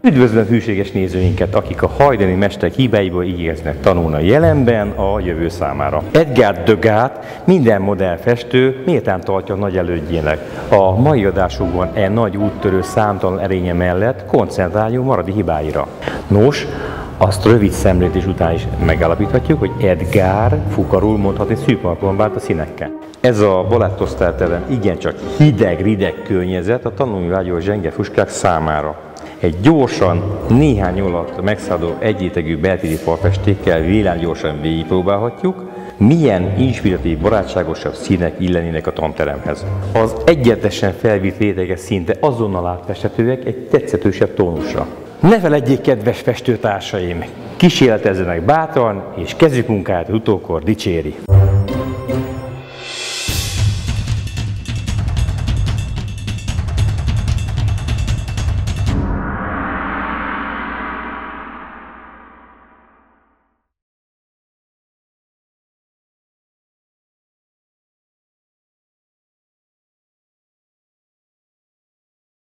Üdvözlöm hűséges nézőinket, akik a hajdani mesterek hibáiból igyekeznek tanulni a jelenben a jövő számára. Edgar Degas minden modern festő méltán tartja nagy elődjének. A mai adásunkban nagy úttörő számtalan erénye mellett koncentráljunk maradi hibáira. Nos, azt rövid szemlélés után is megállapíthatjuk, hogy Edgar fukarul mondhatni szűkmarkon vált a színekkel. Ez a balettosztályterem igencsak hideg-rideg környezet a tanulmányvágyó zsenge fuskák számára. Egy gyorsan, néhány alatt megszálló egyétegű beltéri falfestékkel villámgyorsan végigpróbálhatjuk, milyen inspiratív, barátságosabb színek illenének a tanteremhez. Az egyetesen felvitt rétegek szinte azonnal átfesthetőek egy tetszetősebb tónusra. Ne feledjék, kedves festőtársaim, kísérletezzenek bátran, és kezük munkáját utókor dicséri.